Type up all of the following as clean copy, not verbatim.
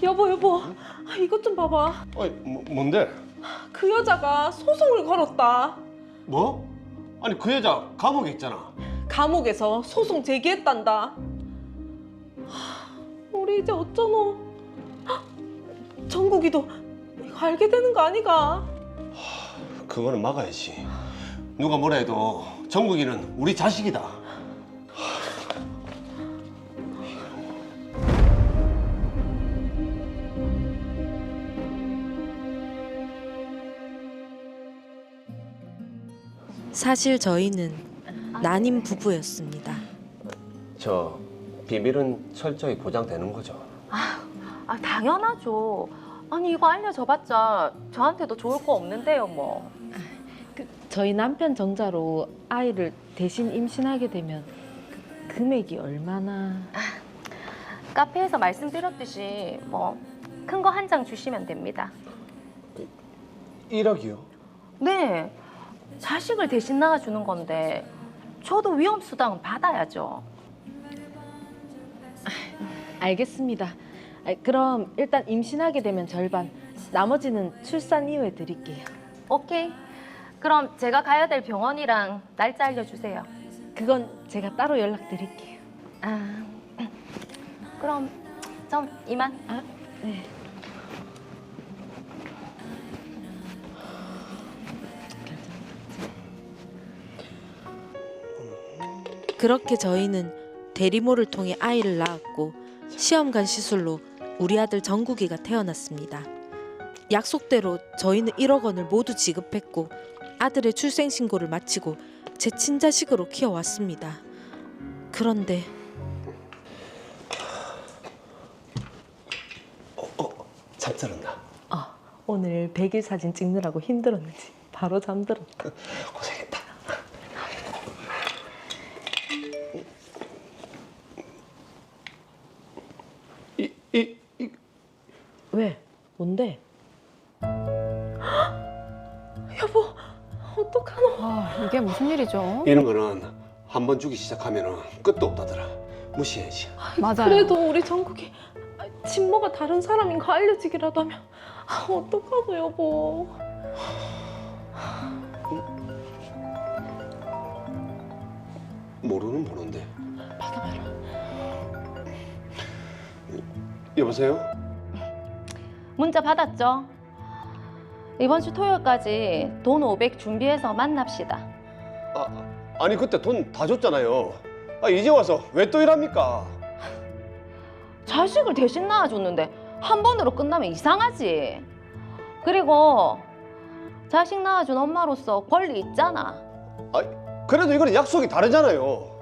여보, 이것 좀 봐봐. 뭔데? 그 여자가 소송을 걸었다. 뭐? 아니 그 여자 감옥에 있잖아. 감옥에서 소송 제기했단다. 우리 이제 어쩌노? 정국이도 이거 알게 되는 거 아니가? 그거는 막아야지. 누가 뭐라 해도 정국이는 우리 자식이다. 사실 저희는 난임 부부였습니다. 저 비밀은 철저히 보장되는 거죠? 당연하죠. 아니 이거 알려줘봤자 저한테도 좋을 거 없는데요 뭐. 저희 남편 정자로 아이를 대신 임신하게 되면 금액이 얼마나... 카페에서 말씀드렸듯이 뭐 큰 거 한 장 주시면 됩니다. 1억이요? 네, 자식을 대신 낳아주는 건데 저도 위험수당은 받아야죠. 알겠습니다. 그럼 일단 임신하게 되면 절반, 나머지는 출산 이후에 드릴게요. 오케이. 그럼 제가 가야 될 병원이랑 날짜 알려주세요. 그건 제가 따로 연락드릴게요. 그럼 좀 이만. 네. 그렇게 저희는 대리모를 통해 아이를 낳았고 시험관 시술로 우리 아들 정국이가 태어났습니다. 약속대로 저희는 1억 원을 모두 지급했고 아들의 출생신고를 마치고 제 친자식으로 키워왔습니다. 그런데 잠들었나? 오늘 100일 사진 찍느라고 힘들었는지 바로 잠들었다. 고생했다. 왜? 뭔데? 여보, 어떡하노? 이게 무슨 일이죠? 이런 거는 한 번 주기 시작하면은 끝도 없다더라. 무시해야지. 맞아요. 그래도 우리 정국이 친모가 다른 사람인 거 알려지기라도 하면 어떡하노 여보. 모르는 번호인데. 받아봐라. 여보세요? 문자 받았죠? 이번 주 토요일까지 돈 500 준비해서 만납시다. 아니 그때 돈 다 줬잖아요. 이제 와서 왜 또 일합니까? 자식을 대신 낳아줬는데 한 번으로 끝나면 이상하지. 그리고 자식 낳아준 엄마로서 권리 있잖아. 그래도 이거는 약속이 다르잖아요.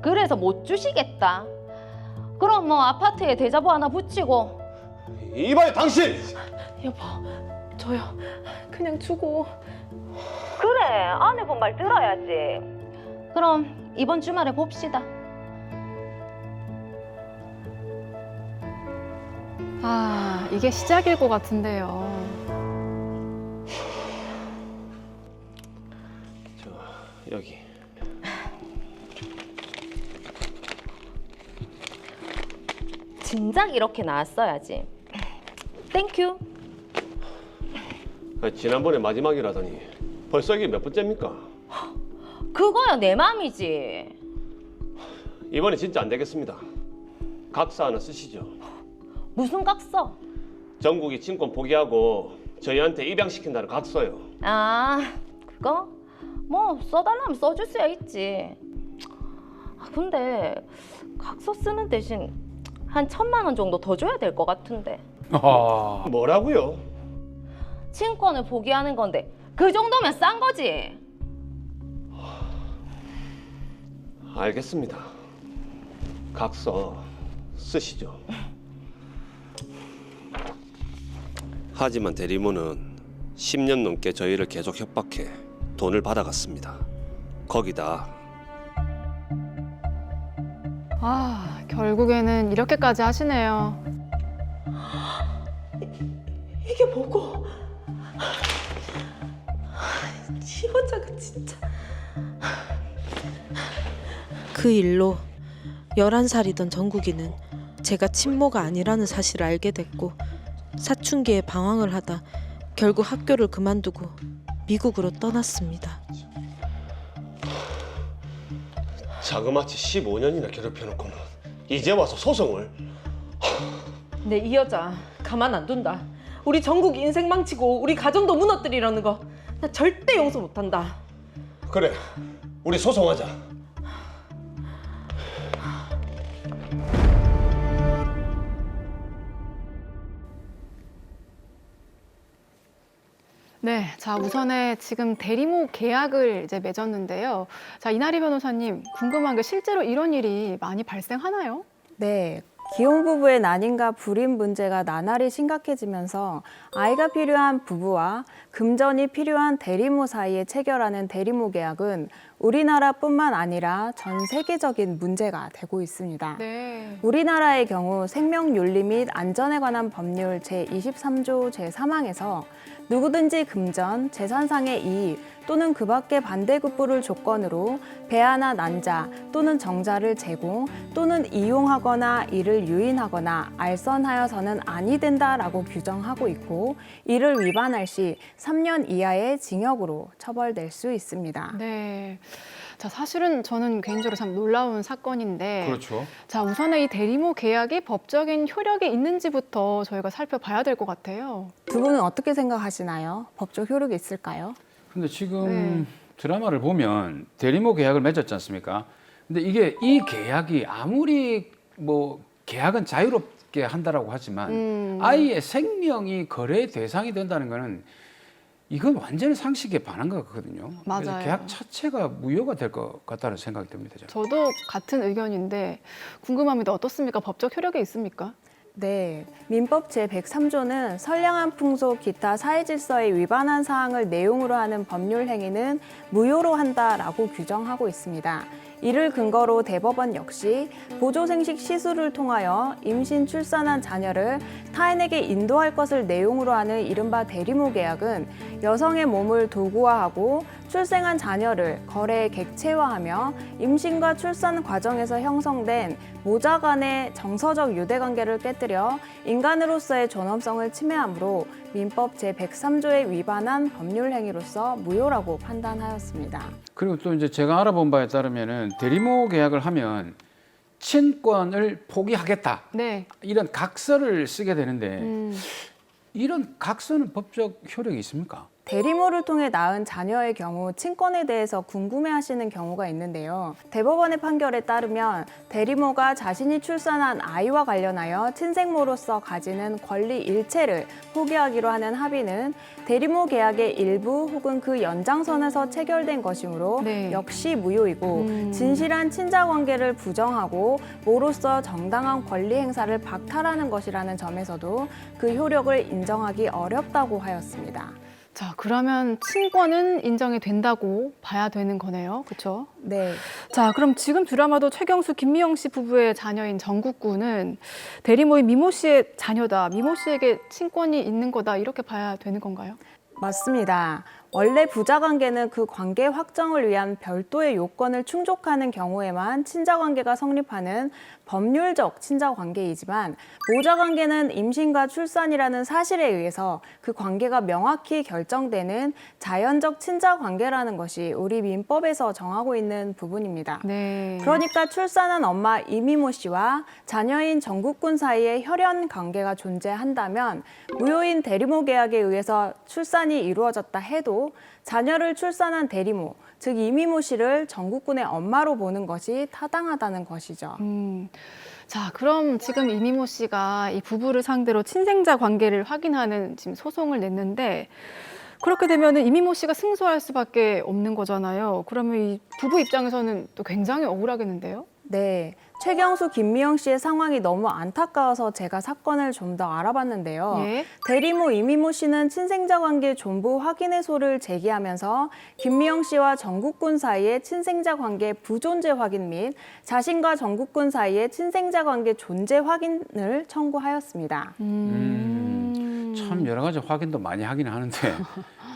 그래서 못 주시겠다. 그럼 뭐 아파트에 대자보 하나 붙이고. 이봐요 당신! 여보, 저요. 그냥 주고. 그래, 아내분 말 들어야지. 그럼 이번 주말에 봅시다. 이게 시작일 것 같은데요. 여기. 진작 이렇게 나왔어야지. 땡큐. 지난번에 마지막이라더니 벌써 이게 몇 번째입니까? 그거야 내 맘이지. 이번에 진짜 안 되겠습니다. 각서 하나 쓰시죠. 무슨 각서? 전국이 친권 포기하고 저희한테 입양시킨다는 각서요. 그거? 뭐 써달라면 써줄 수야 있지. 근데 각서 쓰는 대신 한 1,000만 원 정도 더 줘야 될 것 같은데. 뭐라고요? 친권을 포기하는 건데 그 정도면 싼 거지. 알겠습니다. 각서 쓰시죠. 하지만 대리모는 10년 넘게 저희를 계속 협박해 돈을 받아갔습니다. 거기다 결국에는 이렇게까지 하시네요. 이게 뭐고? 이 여자가 진짜. 그 일로 11살이던 정국이는 제가 친모가 아니라는 사실을 알게 됐고 사춘기에 방황을 하다 결국 학교를 그만두고 미국으로 떠났습니다. 자그마치 15년이나 괴롭혀놓고는 이제 와서 소송을. 내 이 여자 가만 안 둔다. 우리 전국 인생 망치고 우리 가정도 무너뜨리려는 거 나 절대 용서 못한다. 그래, 우리 소송하자. 네, 자 우선에 지금 대리모 계약을 이제 맺었는데요. 자 이나리 변호사님 궁금한 게 실제로 이런 일이 많이 발생하나요? 네. 기혼 부부의 난임과 불임 문제가 나날이 심각해지면서 아이가 필요한 부부와 금전이 필요한 대리모 사이에 체결하는 대리모 계약은 우리나라뿐만 아니라 전 세계적인 문제가 되고 있습니다. 네. 우리나라의 경우 생명윤리 및 안전에 관한 법률 제23조 제3항에서 누구든지 금전, 재산상의 이익 또는 그 밖의 반대급부를 조건으로 배아나 난자 또는 정자를 제공 또는 이용하거나 이를 유인하거나 알선하여서는 아니 된다라고 규정하고 있고 이를 위반할 시 3년 이하의 징역으로 처벌될 수 있습니다. 네. 자 사실은 저는 개인적으로 참 놀라운 사건인데. 그렇죠. 자 우선에 이 대리모 계약이 법적인 효력이 있는지부터 저희가 살펴봐야 될 것 같아요. 두 분은 어떻게 생각하시나요? 법적 효력이 있을까요? 근데 지금 네. 드라마를 보면 대리모 계약을 맺었지 않습니까? 근데 이게 이 계약이 아무리 뭐 계약은 자유롭게 한다라고 하지만 아이의 생명이 거래 대상이 된다는 거는 이건 완전히 상식에 반한 것 같거든요. 그래서 맞아요. 계약 자체가 무효가 될 것 같다는 생각이 듭니다. 저는. 저도 같은 의견인데 궁금합니다. 어떻습니까? 법적 효력이 있습니까? 네, 민법 제103조는 선량한 풍속 기타 사회질서에 위반한 사항을 내용으로 하는 법률 행위는 무효로 한다라고 규정하고 있습니다. 이를 근거로 대법원 역시 보조생식 시술을 통하여 임신 출산한 자녀를 타인에게 인도할 것을 내용으로 하는 이른바 대리모 계약은 여성의 몸을 도구화하고 출생한 자녀를 거래의 객체화하며 임신과 출산 과정에서 형성된 모자 간의 정서적 유대관계를 깨뜨려 인간으로서의 존엄성을 침해하므로 민법 제103조에 위반한 법률 행위로서 무효라고 판단하였습니다. 그리고 또 이제 제가 알아본 바에 따르면은 대리모 계약을 하면 친권을 포기하겠다. 네. 이런 각서를 쓰게 되는데 이런 각서는 법적 효력이 있습니까? 대리모를 통해 낳은 자녀의 경우 친권에 대해서 궁금해하시는 경우가 있는데요. 대법원의 판결에 따르면 대리모가 자신이 출산한 아이와 관련하여 친생모로서 가지는 권리 일체를 포기하기로 하는 합의는 대리모 계약의 일부 혹은 그 연장선에서 체결된 것이므로 네. 역시 무효이고 진실한 친자 관계를 부정하고 모로서 정당한 권리 행사를 박탈하는 것이라는 점에서도 그 효력을 인정하기 어렵다고 하였습니다. 자 그러면 친권은 인정이 된다고 봐야 되는 거네요. 그렇죠? 네. 자 그럼 지금 드라마도 최경수 김미영 씨 부부의 자녀인 정국군은 대리모인 미모 씨의 자녀다. 미모 씨에게 친권이 있는 거다. 이렇게 봐야 되는 건가요? 맞습니다. 원래 부자관계는 그 관계 확정을 위한 별도의 요건을 충족하는 경우에만 친자관계가 성립하는 법률적 친자관계이지만 모자관계는 임신과 출산이라는 사실에 의해서 그 관계가 명확히 결정되는 자연적 친자관계라는 것이 우리 민법에서 정하고 있는 부분입니다. 네. 그러니까 출산한 엄마 이미모 씨와 자녀인 정국군 사이에 혈연 관계가 존재한다면 무효인 대리모 계약에 의해서 출산이 이루어졌다 해도 자녀를 출산한 대리모, 즉 이미모 씨를 정국군의 엄마로 보는 것이 타당하다는 것이죠. 자, 그럼 지금 이미모 씨가 이 부부를 상대로 친생자 관계를 확인하는 지금 소송을 냈는데 그렇게 되면은 이미모 씨가 승소할 수밖에 없는 거잖아요. 그러면 이 부부 입장에서는 또 굉장히 억울하겠는데요? 네. 최경수, 김미영 씨의 상황이 너무 안타까워서 제가 사건을 좀 더 알아봤는데요. 예. 대리모 이미모 씨는 친생자 관계 존부 확인해소를 제기하면서 김미영 씨와 정국군 사이의 친생자 관계 부존재 확인 및 자신과 정국군 사이의 친생자 관계 존재 확인을 청구하였습니다. 참 여러 가지 확인도 많이 하긴 하는데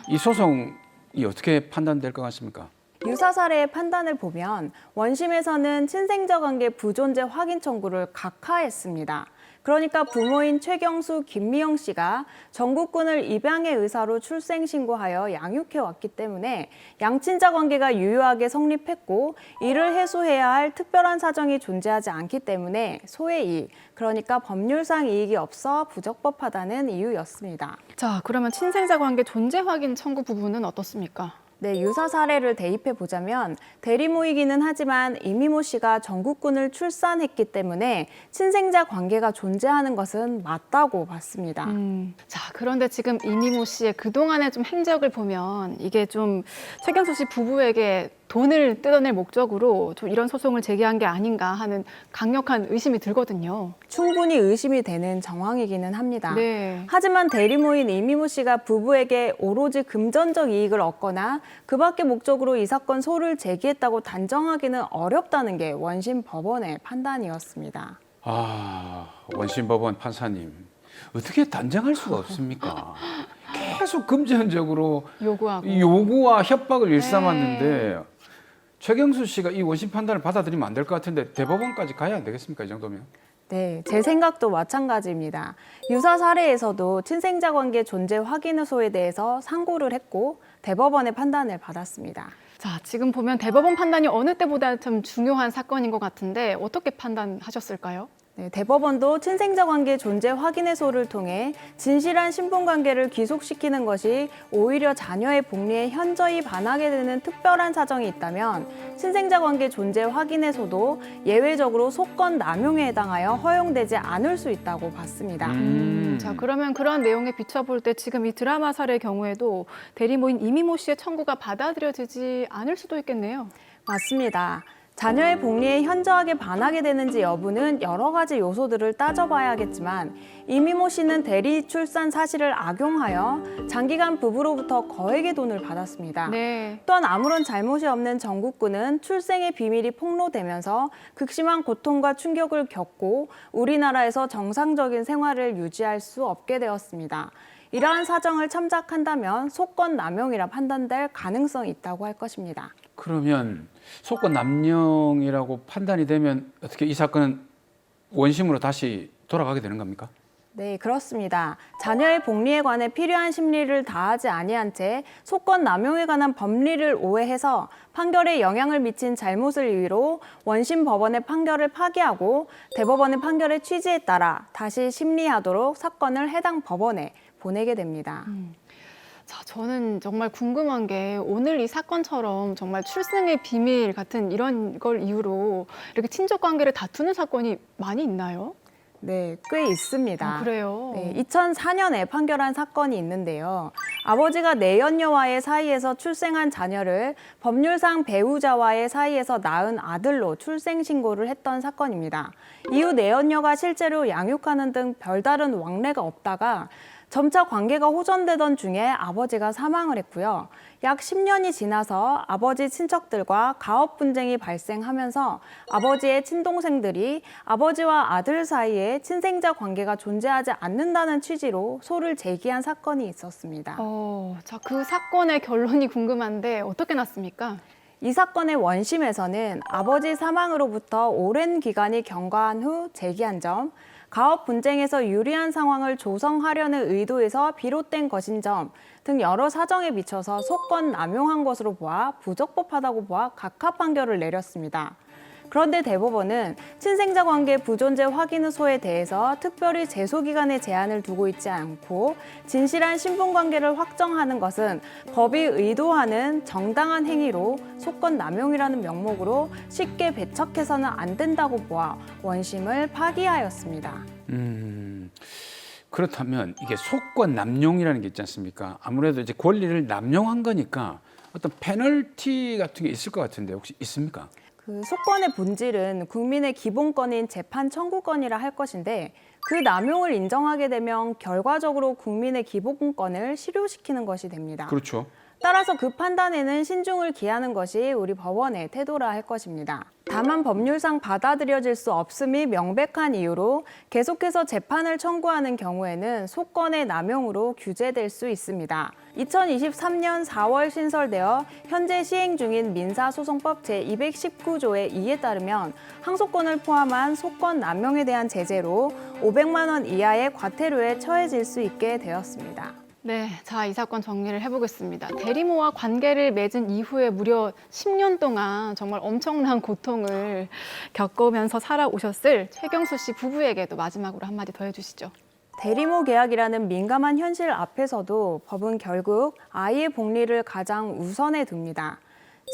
이 소송이 어떻게 판단될 것 같습니까? 유사 사례의 판단을 보면 원심에서는 친생자 관계 부존재 확인 청구를 각하했습니다. 그러니까 부모인 최경수, 김미영 씨가 정국군을 입양의 의사로 출생 신고하여 양육해 왔기 때문에 양친자 관계가 유효하게 성립했고 이를 해소해야 할 특별한 사정이 존재하지 않기 때문에 소의 이익, 그러니까 법률상 이익이 없어 부적법하다는 이유였습니다. 자, 그러면 친생자 관계 존재 확인 청구 부분은 어떻습니까? 네, 유사 사례를 대입해 보자면 대리모이기는 하지만 이미모 씨가 정국군을 출산했기 때문에 친생자 관계가 존재하는 것은 맞다고 봤습니다. 자, 그런데 지금 이미모 씨의 그동안의 좀 행적을 보면 이게 좀 최경수 씨 부부에게 돈을 뜯어낼 목적으로 좀 이런 소송을 제기한 게 아닌가 하는 강력한 의심이 들거든요. 충분히 의심이 되는 정황이기는 합니다. 네. 하지만 대리모인 이미모 씨가 부부에게 오로지 금전적 이익을 얻거나 그 밖의 목적으로 이 사건 소를 제기했다고 단정하기는 어렵다는 게 원심 법원의 판단이었습니다. 아, 원심법원 판사님 어떻게 단정할 수가 없습니까? 계속 금전적으로 요구와 협박을 일삼았는데 최경수 씨가 이 원심 판단을 받아들이면 안 될 것 같은데 대법원까지 가야 안 되겠습니까? 이 정도면? 네, 제 생각도 마찬가지입니다. 유사 사례에서도 친생자 관계 존재 확인 호소에 대해서 상고를 했고 대법원의 판단을 받았습니다. 자, 지금 보면 대법원 판단이 어느 때보다 좀 중요한 사건인 것 같은데 어떻게 판단하셨을까요? 네, 대법원도 친생자 관계 존재 확인 해소를 통해 진실한 신분 관계를 귀속시키는 것이 오히려 자녀의 복리에 현저히 반하게 되는 특별한 사정이 있다면 친생자 관계 존재 확인 해소도 예외적으로 소권 남용에 해당하여 허용되지 않을 수 있다고 봤습니다. 자, 그러면 그런 내용에 비춰볼 때 지금 이 드라마 사례의 경우에도 대리모인 이미모 씨의 청구가 받아들여지지 않을 수도 있겠네요. 맞습니다. 자녀의 복리에 현저하게 반하게 되는지 여부는 여러 가지 요소들을 따져봐야겠지만 이미모 씨는 대리 출산 사실을 악용하여 장기간 부부로부터 거액의 돈을 받았습니다. 네. 또한 아무런 잘못이 없는 정국군은 출생의 비밀이 폭로되면서 극심한 고통과 충격을 겪고 우리나라에서 정상적인 생활을 유지할 수 없게 되었습니다. 이러한 사정을 참작한다면 소권 남용이라 판단될 가능성이 있다고 할 것입니다. 그러면 소권 남용이라고 판단이 되면 어떻게 이 사건은 원심으로 다시 돌아가게 되는 겁니까? 네, 그렇습니다. 자녀의 복리에 관해 필요한 심리를 다하지 아니한 채 소권 남용에 관한 법리를 오해해서 판결에 영향을 미친 잘못을 이유로 원심 법원의 판결을 파기하고 대법원의 판결의 취지에 따라 다시 심리하도록 사건을 해당 법원에 보내게 됩니다. 자, 저는 정말 궁금한 게 오늘 이 사건처럼 정말 출생의 비밀 같은 이런 걸 이유로 이렇게 친족 관계를 다투는 사건이 많이 있나요? 네, 꽤 있습니다. 아, 그래요? 네, 2004년에 판결한 사건이 있는데요. 아버지가 내연녀와의 사이에서 출생한 자녀를 법률상 배우자와의 사이에서 낳은 아들로 출생 신고를 했던 사건입니다. 이후 내연녀가 실제로 양육하는 등 별다른 왕래가 없다가 점차 관계가 호전되던 중에 아버지가 사망을 했고요. 약 10년이 지나서 아버지 친척들과 가업 분쟁이 발생하면서 아버지의 친동생들이 아버지와 아들 사이에 친생자 관계가 존재하지 않는다는 취지로 소를 제기한 사건이 있었습니다. 자, 그 사건의 결론이 궁금한데 어떻게 났습니까? 이 사건의 원심에서는 아버지 사망으로부터 오랜 기간이 경과한 후 제기한 점, 가업 분쟁에서 유리한 상황을 조성하려는 의도에서 비롯된 것인 점 등 여러 사정에 비춰서 소권 남용한 것으로 보아 부적법하다고 보아 각하 판결을 내렸습니다. 그런데 대법원은 친생자 관계 부존재 확인 호소에 대해서 특별히 제소기간의 제한을 두고 있지 않고 진실한 신분관계를 확정하는 것은 법이 의도하는 정당한 행위로 소권 남용이라는 명목으로 쉽게 배척해서는 안 된다고 보아 원심을 파기하였습니다. 그렇다면 이게 소권 남용이라는 게 있지 않습니까? 아무래도 이제 권리를 남용한 거니까 어떤 페널티 같은 게 있을 것 같은데 혹시 있습니까? 그 소권의 본질은 국민의 기본권인 재판 청구권이라 할 것인데 그 남용을 인정하게 되면 결과적으로 국민의 기본권을 실효시키는 것이 됩니다. 그렇죠. 따라서 그 판단에는 신중을 기하는 것이 우리 법원의 태도라 할 것입니다. 다만 법률상 받아들여질 수 없음이 명백한 이유로 계속해서 재판을 청구하는 경우에는 소권의 남용으로 규제될 수 있습니다. 2023년 4월 신설되어 현재 시행 중인 민사소송법 제219조의 2에 따르면 항소권을 포함한 소권 남용에 대한 제재로 500만 원 이하의 과태료에 처해질 수 있게 되었습니다. 네, 자, 이 사건 정리를 해보겠습니다. 대리모와 관계를 맺은 이후에 무려 10년 동안 정말 엄청난 고통을 겪으면서 살아오셨을 최경수 씨 부부에게도 마지막으로 한마디 더 해주시죠. 대리모 계약이라는 민감한 현실 앞에서도 법은 결국 아이의 복리를 가장 우선에 둡니다.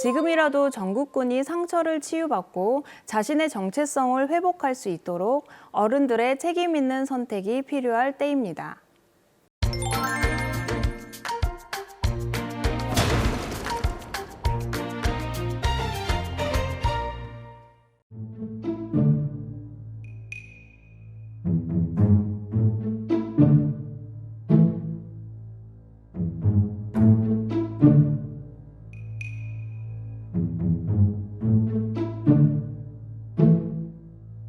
지금이라도 전국군이 상처를 치유받고 자신의 정체성을 회복할 수 있도록 어른들의 책임 있는 선택이 필요할 때입니다.